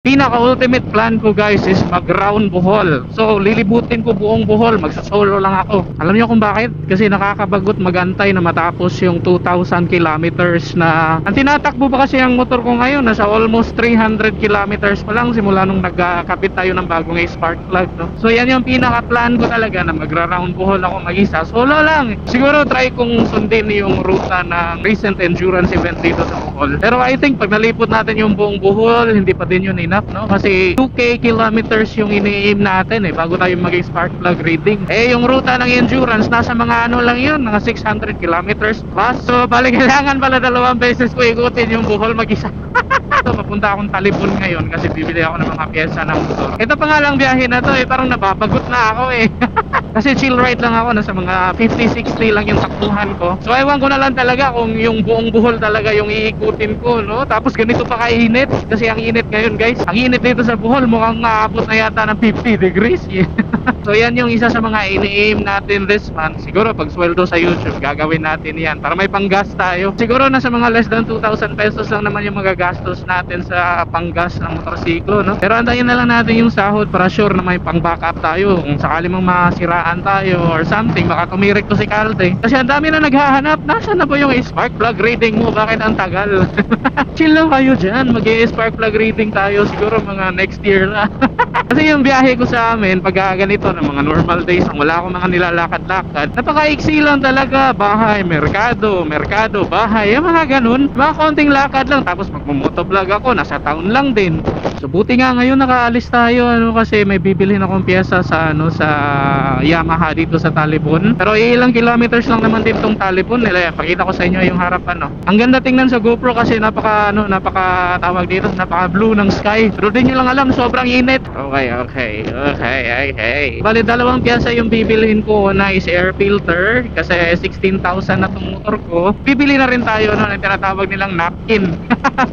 Pinaka-ultimate plan ko guys is mag-round Bohol. So lilibutin ko buong Bohol, magsasolo lang ako. Alam niyo kung bakit? Kasi nakakabagot magantay na matapos yung 2,000 kilometers na... Ang tinatakbo ba kasi ang motor ko ngayon, nasa almost 300 kilometers pa lang simula nung nagkakabit tayo ng bagong spark plug, no? So yan yung pinaka-plan ko talaga, na magra-round Bohol ako mag-isa. Solo lang. Siguro try kong sundin yung ruta ng recent endurance event dito sa Bohol. Pero I think pag nalipot natin yung buong Bohol, hindi pa din yun enough, no? Kasi 2K kilometers yung ini-aim natin bago tayo maging spark plug reading. Yung ruta ng endurance nasa mga ano lang yun, mga 600 kilometers plus. So balik kailangan pala 2 beses ko ikutin yung Bohol mag-isa. So papunta akong Talipon ngayon kasi bibili ako ng mga pyesa ng motor. Ito pa nga lang biyahe na to, parang nababagot na ako kasi chill ride lang ako, nasa mga 50-60 lang yung takbuhan ko. So ewan ko na lang talaga kung yung buong Bohol talaga yung iikutin ko, no? Tapos ganito pa kainit, kasi ang init ngayon guys, ang init dito sa Bohol mukhang maabot na yata ng 50 degrees. So yan yung isa sa mga ini-aim natin this month. Siguro pag sweldo sa YouTube gagawin natin yan para may panggas tayo. Siguro nasa mga less than 2,000 pesos lang naman yung magagastos natin sa panggas ng motorsiklo, no? Pero antayin na lang natin yung sahod para sure na may pang backup tayo kung sakali mang masiraan tayo or something. Baka tumirik to si Calde kasi ang dami na naghahanap. Nasaan na ba yung spark plug reading mo? Bakit ang tagal? Chill lang kayo dyan, mag-spark plug reading tayo siguro mga next year na. Kasi yung biyahe ko sa amin pag ganito ng mga normal days, wala akong mga nilalakad-lakad, napakaiksi lang talaga. Bahay, merkado, merkado, bahay, yung mga ganun, mga konting lakad lang. Tapos magmumotovlog ako, nasa town lang din. So buti nga ngayon nakaalis tayo, kasi may bibilhin akong pyesa sa sa Yamaha dito sa Talipon. Pero ilang kilometers lang naman din tong Talipon. Pakita ko sa inyo yung harapan, no. Ang ganda tingnan sa GoPro kasi napaka tawag dito, napaka blue ng sky. Pero di nyo lang alam, sobrang init. Okay. Bali 2 pyesa yung bibilhin ko. Una is air filter kasi 16,000 na tong motor ko. Bibili na rin tayo ng tinatawag nilang napkin.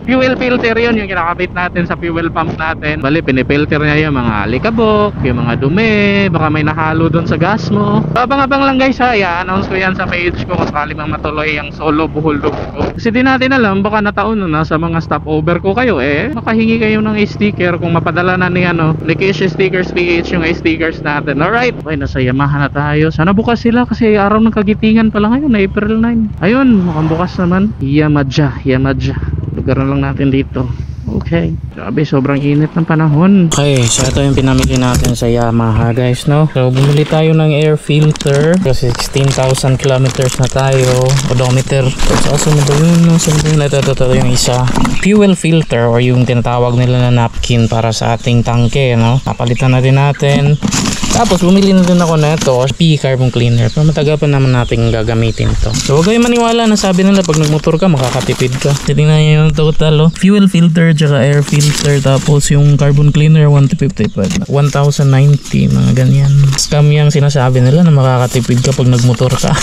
Fuel filter yun, yung kinakabit natin sa fuel pump natin. Bali pinipilter niya yung mga alikabok, yung mga dumi, baka may nahalo doon sa gas mo. Abang-abang lang guys ha, i-announce ko yan sa page ko kung sakali mang matuloy ang solo Bohol ko. Kasi di natin alam, baka nataon na sa mga stopover ko kayo makahingi kayo ng sticker kung mapadala na ni Kish Stickers PH yung stickers natin. Alright, okay, nasa Yamaha na tayo. Sana bukas sila kasi araw ng kagitingan pala ngayon, April 9. Ayun, mukhang bukas naman. Yamaja. Lugar na lang natin dito. Okay. Grabe, sobrang init ng panahon. Okay, so ito yung pinamili natin sa Yamaha guys, no? So bumili tayo ng air filter kasi 16,000 kilometers na tayo. Odometer. So asan na ba yun? Ito yung isa. Fuel filter or yung tinatawag nila na napkin para sa ating tangke, no? Napalitan na din natin. Tapos bumili na din ako na ito, carbon cleaner. Pero matagal pa naman natin gagamitin ito. So huwag kayong maniwala na sabi nila pag nagmotor ka makakatipid ka. Tingnan nyo yung total, fuel filter tsaka air filter, tapos yung carbon cleaner 155, 1,090, mga ganyan. Scam yung sinasabi nila na makakatipid ka pag nagmotor ka.